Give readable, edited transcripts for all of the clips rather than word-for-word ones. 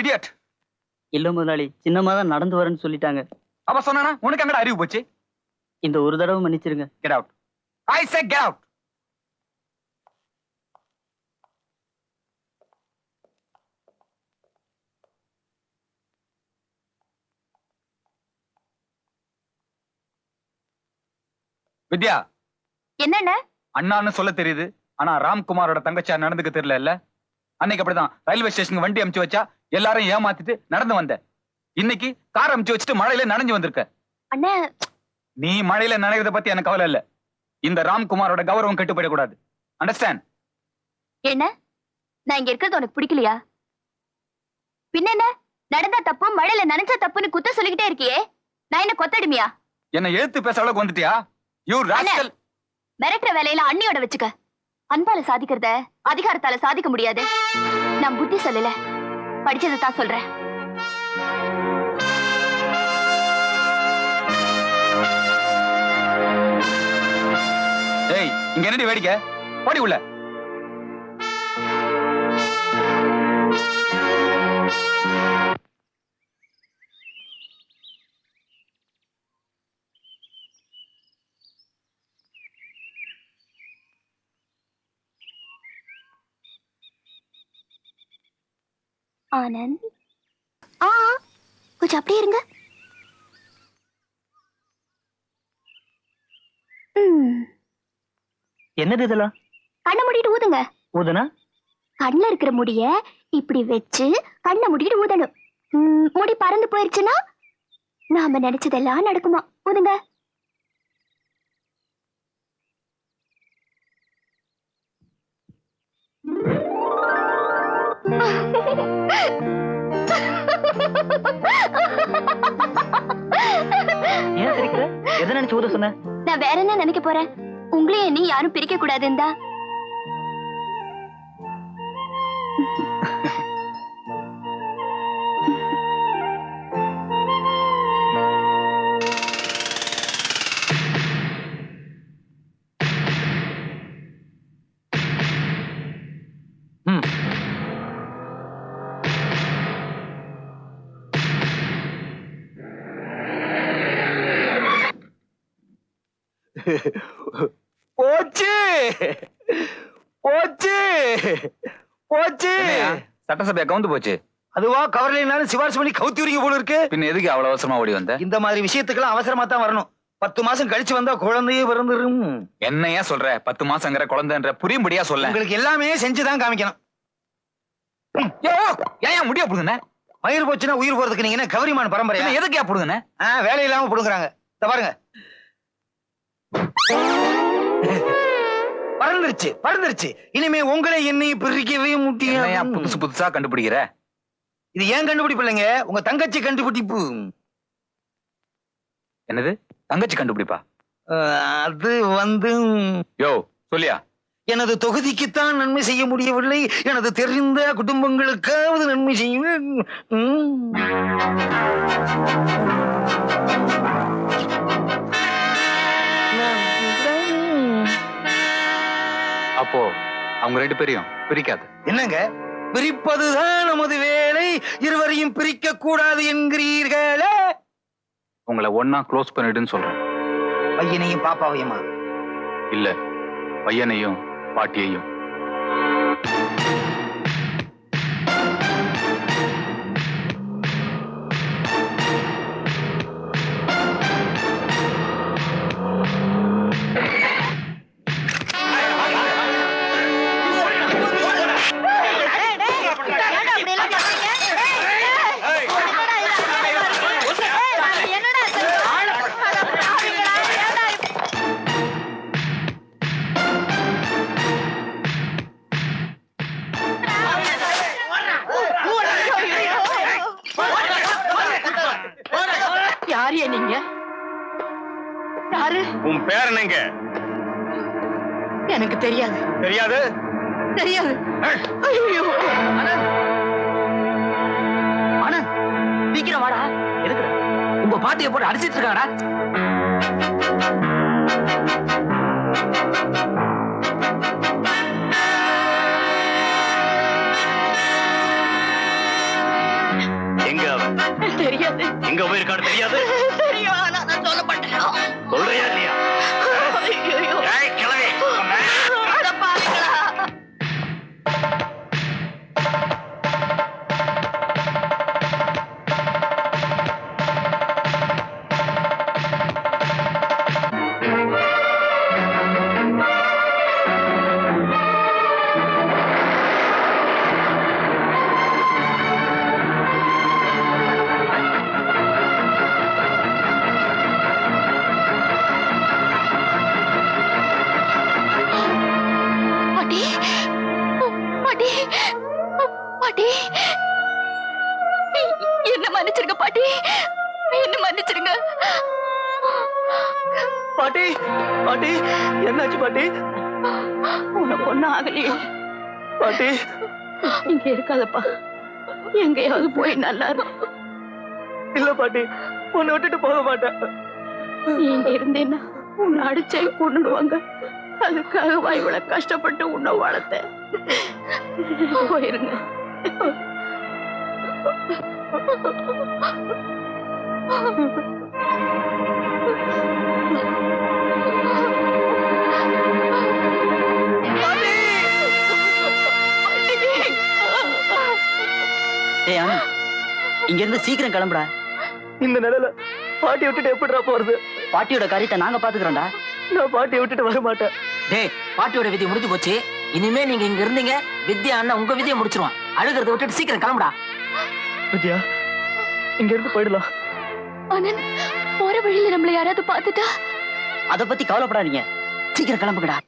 Idiot. இல்ல முதலாளி, சின்னம்மா தான் நடந்து வரேன்னு சொல்லிட்டாங்க. அவ சொன்னானா உனக்கு அங்கட அறிவு போச்சு? இந்த ஒரு தடவை மன்னிச்சிருங்க. Get out. I say get out. Vidya, என்னண்ண? அண்ணான்னு சொல்ல தெரியுது, ஆனா ராம்குமாரோட தங்கச்சியா நடந்துக்க தெரியல இல்ல? அன்னைக்கு அப்படிதான் ரயில்வே ஸ்டேஷனுக்கு வண்டி அமுச்சு வச்சா எல்லாரும் ஏமாத்திட்டு நடந்து வந்த. இன்னைக்கு கார் அமுச்சு வச்சுட்டு மழையில நனைஞ்சு வந்திருக்க. அண்ணா, நீ மழையில நனைகிறத பத்தி எனக்கு கவலை இல்ல. இந்த ராம்குமாரோட கௌரவம் கெட்டு போயிடக்கூடாது. அண்டர்ஸ்டாண்ட்? என்ன, நான் இங்க இருக்கிறது உனக்கு பிடிக்கலையா? பின்ன என்ன, நடந்தா தப்பு மழையில நனைஞ்சா தப்புன்னு குத்த சொல்லிக்கிட்டே இருக்கியே, நான் என்ன கொத்தடிமையா? என்ன எழுத்து பேச அளவுக்கு வந்துட்டியா? You rascal. மிரட்டுற வேலையில அண்ணியோட வச்சுக்க. அன்பால சாதிக்கிறத அதிகாரத்தால சாதிக்க முடியாது. நான் புத்தி சொல்லல, படிச்சதை தான் சொல்றேன். ஏய், இங்க என்னடி வேடிக்கை? ஓடி உள்ள. ஆனந்த், கொஞ்சம் அப்படியே இருங்க. என்னது இதெல்லாம்? கண்ணை மூடிட்டு ஊதுங்க. ஊதுனா? கண்ணுல இருக்கிற முடிய இப்படி வச்சு கண்ணை மூடிட்டு ஊதணும். முடி பறந்து போயிருச்சுன்னா நாம நினைச்சதெல்லாம் நடக்குமா? ஊதுங்க. ஏன் சிரிக்கிற? எதை நினைச்சு ஊத சொன்ன? நான் வேற என்ன நினைக்க போறேன்? உங்களையும் நீ யாரும் பிரிக்க கூடாதுந்தா. போச்சு போச்சு போச்சு. சட்டசபையா கவுந்து போச்சு? அதுவா கவர்லைனாலும் சிபாரிசு பண்ணி கவுத்தி வரீங்க போல இருக்கு. பின்ன எதுக்கு அவ்வளவு அவசரமா ஓடி வந்த? இந்த மாதிரி விஷயத்துக்கெல்லாம் அவசரமா தான் வரணும். 10 மாசம் கழிச்சு வந்தா குழந்தையே பிறந்துரும். என்னையா சொல்ற? 10 மாசங்கிற குழந்தைன்ற புரியும்படியா சொல்ல. உங்களுக்கு எல்லாமே செஞ்சுதான் காமிக்கணும். ஏன் முடியா புடுங்கண்ணே? மயிர் போச்சுன்னா உயிர் போறதுக்கு நீங்க என்ன கவரிமான் பரம்பரையா? எதுக்கு புடுங்கண்ணே? வேலை இல்லாம புடுங்குறாங்க. பாருங்க, பறந்துருச்சு பறந்துருச்சு. இனிமே உங்களை என்னையும் பிரிக்கவே முடியும். புதுசு புதுசா கண்டுபிடிக்கிற. இது ஏன் கண்டுபிடிப்பு இல்லைங்க, உங்க தங்கச்சி கண்டுபிடிப்பு. என்னது தங்கச்சி கண்டுபிடிப்பா? அது வந்து யோ சொல்லியா? எனது தொகுதிக்குத்தான் நன்மை செய்ய முடியவில்லை, எனது தெரிந்த குடும்பங்களுக்காவது நன்மை செய்வேன். அப்போ அவங்க 2 பேரையும் பிரிக்காது. என்னங்க, பிரிப்பதுதான் நமது வேலை, இருவரையும் பிரிக்க கூடாது என்கிறீர்களே. உங்களை ஒன்னா க்ளோஸ் பண்ணிடுன்னு சொல்றேன். பையனையும் பாப்பாவையுமா? இல்ல, பையனையும் பாட்டியையும். யாரியா நீங்க? யாரு? உன் பேர் என்னங்க? எனக்கு தெரியாது. தெரியாது? தெரியாது. ஐயோ ஆனந்த், சீக்கிரம் வாடா. எதுக்குடா? உங்க பாட்டியை போட்டு அடிச்சிட்டு இருக்காடா. தெரியாது. எங்க போயிருக்கான்னு தெரியாது. தெரியும், ஆனா நான் சொல்ல மாட்டேன். சொல்றியா இல்லையா? ஐயையோ. ஏய், கிழவி, உன்னை. அட பாவிங்களா. பாட்டி பாட்டி பாட்டி என்ன மன்னிச்சிருங்க பாட்டி, என்ன மன்னிச்சிருங்க. பாட்டி, பாட்டி, என்னாச்சு பாட்டி? உனக்கு ஒண்ணும் ஆகலையோ? பாட்டி, இங்க இருக்காதப்பா, எங்கேயாவது போய் நல்லா இருக்கும். இல்ல பாட்டி, உன்னை விட்டுட்டு போக மாட்டேன். நீ இங்க இருந்தேன்னா உன்னை அடிச்சே கொண்டுடுவாங்க. அதுக்காக இவ்வளவு கஷ்டப்பட்டு உன்னை வளர்த்தேன். போயிருங்க. ஏய் ஆனந்த், இங்க இருந்து சீக்கிரம் கிளம்புடா. இந்த நிலையில பாட்டி விட்டுட்டு எப்படிடா போறது? பாட்டியோட காரியத்தை நாங்க பாத்துக்கிறோம்டா. நான் பாட்டியை விட்டுட்டு வர மாட்டேன். டேய், பாட்டியோட விதி முடிஞ்சு போச்சு. இனிமே நீங்க இங்க இருந்தீங்க, வித்யா அண்ணா உங்க விதியை முடிச்சிருவான். அழுகிறத விட்டுட்டு சீக்கிரம் கிளம்புடா. வித்யா, இங்க இருந்து போயிடலாம். ஆனந்த், போற வழியில நம்மள யாராவது பார்த்துட்டா? அத பத்தி கவலைப்படாதீங்க, சீக்கிரம் கிளம்புங்கடா.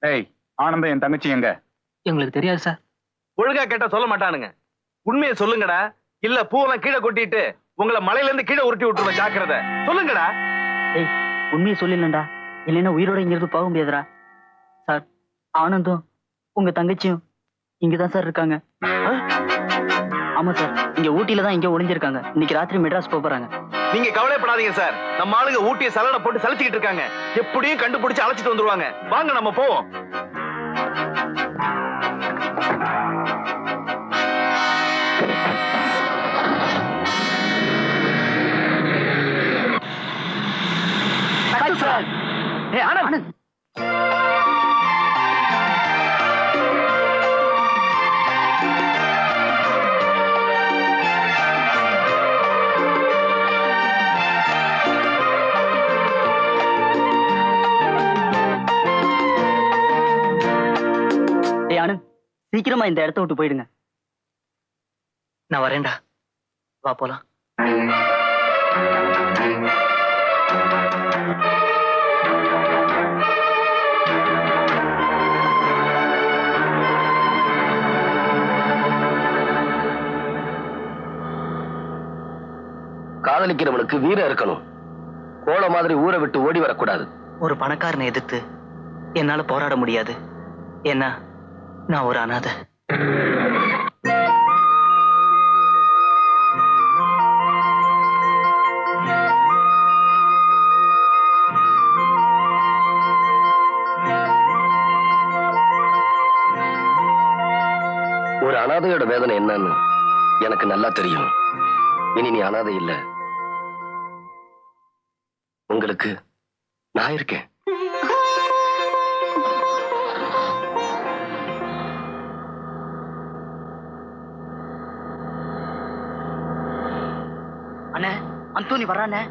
ஏய், ஆனந்தம் என் தங்கச்சி எங்க? எங்களுக்கு தெரியாது சார். ஒழுங்கா கேட்டா சொல்ல மாட்டானுங்க. உண்மையை சொல்லுங்கடா, இல்ல பூவெல்லாம் கீழே கொட்டிட்டு உங்களை மலையில இருந்து கீழே உருட்டி விட்டுருவேன். ஜாக்கிரதை, சொல்லுங்கடா. ஏய், உண்மையை சொல்லிடலண்டா, இல்லைன்னா உயிரோட இங்க இருந்து போக முடியாதுடா. சார், ஆனந்தும் உங்க தங்கச்சியும் இங்கதான் சார் இருக்காங்க. ஆமா சார், இங்க ஊட்டியில தான் இங்க ஒளிஞ்சிருக்காங்க. இன்னைக்கு ராத்திரி மெட்ராஸ் போறாங்க. நீங்க கவலைப்படாதீங்க சார். நம்ம ஆளுங்க ஊட்டிய சலனை போட்டு சலிச்சுக்கிட்டு இருக்காங்க. எப்படியும் கண்டுபிடிச்சு அழைச்சிட்டு வந்துருவாங்க. வாங்க நம்ம போவோம். ஏய் ஆனந்த், ஆனந்த், சீக்கிரமா இந்த இடத்த விட்டு போயிடுங்க. நான் வரேன்டா, வா போலாம். காதலிக்கிறவனுக்கு வீரம் இருக்கணும். கோல மாதிரி ஊரை விட்டு ஓடி வரக்கூடாது. ஒரு பணக்காரனை எதிர்த்து என்னால போராட முடியாது. ஏன்னா நான் ஒரு அனாதை. ஒரு அனாதையோட வேதனை என்னன்னு எனக்கு நல்லா தெரியும். இனி நீ அனாதை இல்ல, உங்களுக்கு நான் இருக்கேன். அண்ணே, அந்தோனி வர்றானே.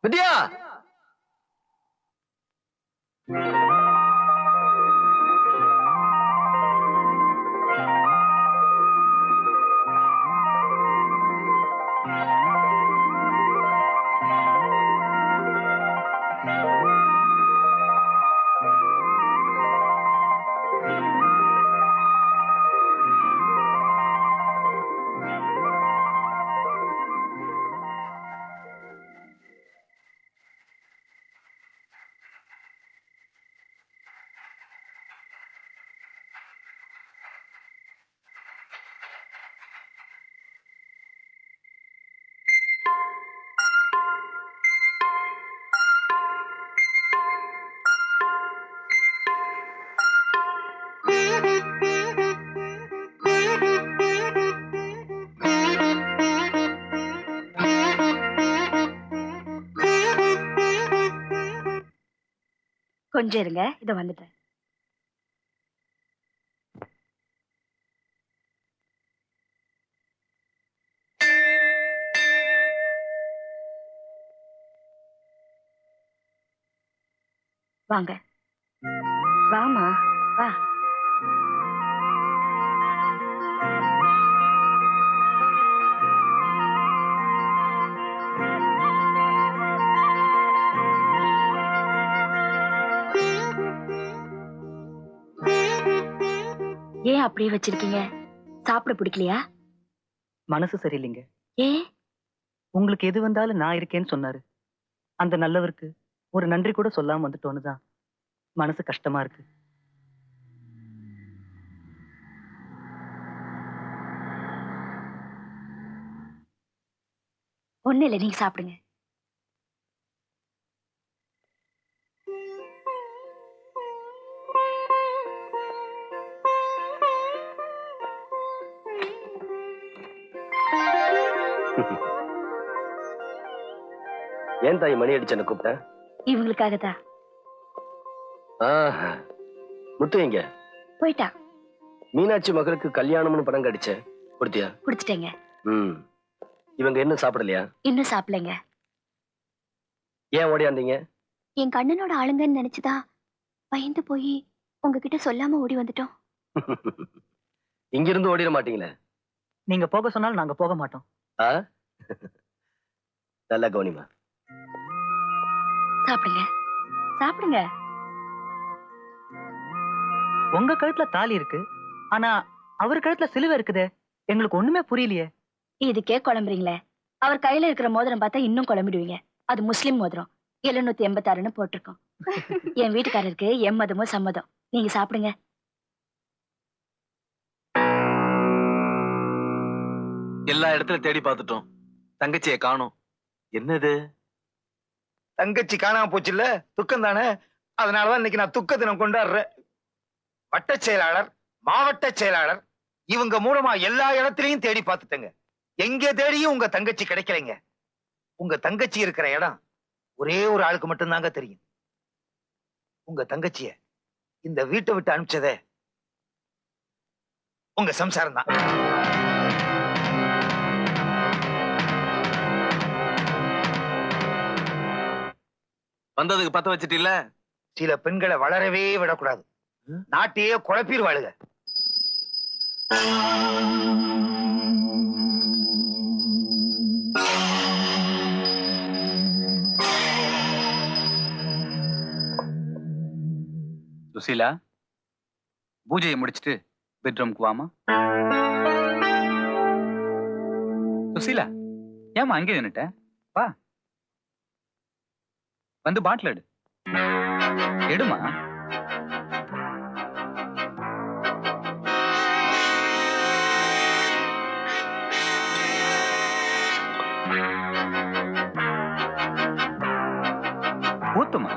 வித்யா கொஞ்சம் இருங்க, இத வந்துட்டேன். வாங்க, வாமா, வா. ஏன் அப்படியே வச்சிருக்கீங்க? சாப்பிட பிடிக்கலையா? மனசு சரியில்லைங்க. ஏன்? உங்களுக்கு எது வந்தாலும் நான் இருக்கேன்னு சொன்னாரு. அந்த நல்லவருக்கு ஒரு நன்றி கூட சொல்லாம வந்துட்டோன்னுதான் மனசு கஷ்டமா இருக்கு. ஒண்ணு இல்ல, நீங்க சாப்பிடுங்க. ஏன் தாய் மணி அடிச்சு என்ன கூப்பிட்ட? இவங்களுக்காகத்தான். முத்து எங்க? போயிட்டா. மீனாட்சி மகளுக்கு கல்யாணம்னு படம் கடிச்ச கொடுத்தியா? குடிச்சிட்டேங்க. இவங்க இன்னும் சாப்பிடலையா? இன்னும் சாப்பிடலைங்க. ஏன் ஓடியாந்தீங்க? என் கண்ணனோட ஆளுங்கன்னு நினைச்சுதான் பயந்து போய் உங்ககிட்ட சொல்லாம ஓடி வந்துட்டோம். இங்கிருந்து ஓடிட மாட்டீங்களே. நீங்க போக சொன்னாலும் நாங்க போக மாட்டோம். நல்லா கவனிமா. சாப்பிடுங்க, சாப்பிடுங்க. உங்க கழுத்துல தாலி இருக்கு, ஆனா அவர் கழுத்துல சிலுவை இருக்குதே. எங்களுக்கு ஒண்ணுமே புரியலையே. இதுக்கே குழம்புறீங்களே. அவர் கையில இருக்கிற மோதிரம் பார்த்தா இன்னும் குழம்பிடுவீங்க. அது முஸ்லிம் மோதிரம். 786ன்னு போட்டிருக்கோம். என் வீட்டுக்காரருக்கு எம்மதமும் சம்மதம். நீங்க சாப்பிடுங்க. எல்லா இடத்துல தேடி பார்த்துட்டோம், தங்கச்சியை காணோம். என்னது? தங்கச்சி காணாம போச்சுல்ல, துக்கம் தானே. அதனாலதான் இன்னைக்கு நான் துக்க தினம் கொண்டாடுறேன். வட்ட செயலாளர், மாவட்ட செயலாளர், இவங்க மூலமா எல்லா இடத்துலயும் தேடி பார்த்துட்டேங்க. எங்க தேடியும் உங்க தங்கச்சி கிடைக்கலைங்க. உங்க தங்கச்சி இருக்கிற இடம் ஒரே ஒரு ஆளுக்கு மட்டும்தாங்க தெரியும். உங்க தங்கச்சிய இந்த வீட்டை விட்டு அனுப்பிச்சதே உங்க சம்சாரம் தான். வந்ததுக்கு பத்த வச்சிட்டில்ல. சில பெண்களை வளரவே விடக்கூடாது, நாட்டையே குழப்பிடுவாளுங்க. சுசீலா, பூஜையை முடிச்சிட்டு பெட்ரூம்க்கு வாமா. சுசீலா, ஏமா அங்கே நின்னுட்ட? வா, வந்து பாட்டில் எடு. எடுமா. ஊத்துமா.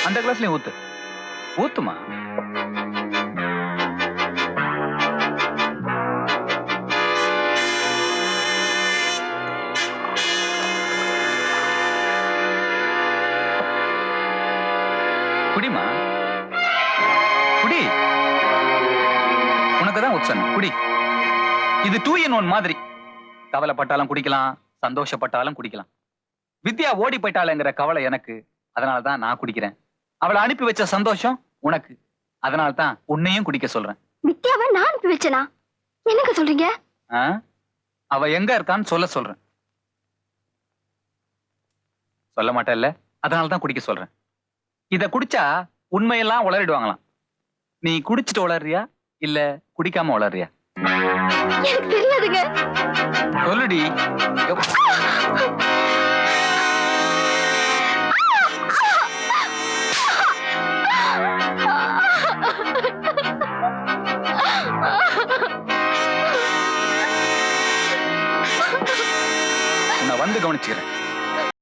அந்த கிளாஸ்லயும் ஊத்து. ஊத்துமா. குடிமா குடி. உனக்குதான் உச்சன் குடி. இது 2 in 1 மாதிரி. கவலைப்பட்டாலும் குடிக்கலாம், சந்தோஷப்பட்டாலும் குடிக்கலாம். வித்யா ஓடி போயிட்டாளேங்கிற கவலை எனக்கு, அதனாலதான் நான் குடிக்கிறேன். அவளை அனுப்பி வச்ச சந்தோஷம் உனக்கு, அதனால்தான் உன்னையும் குடிக்க சொல்றேன். வித்யாவை நான் அனுப்பி வச்சனா? என்னங்க சொல்றீங்க? ஆ? அவ எங்க இருக்கான்னு சொல்றேன். சொல்ல மாட்டேல்ல, அதனாலதான் குடிக்க சொல்றேன். இத குடிச்சா உண்மையெல்லாம் உளறிடுவாங்களாம். நீ குடிச்சிட்டு உளறியா இல்ல குடிக்காம உளறியா? எனக்கு தெரியாதுங்க. சொல்லுடி. உன்னை வந்து கவனிச்சுக்கிறேன்.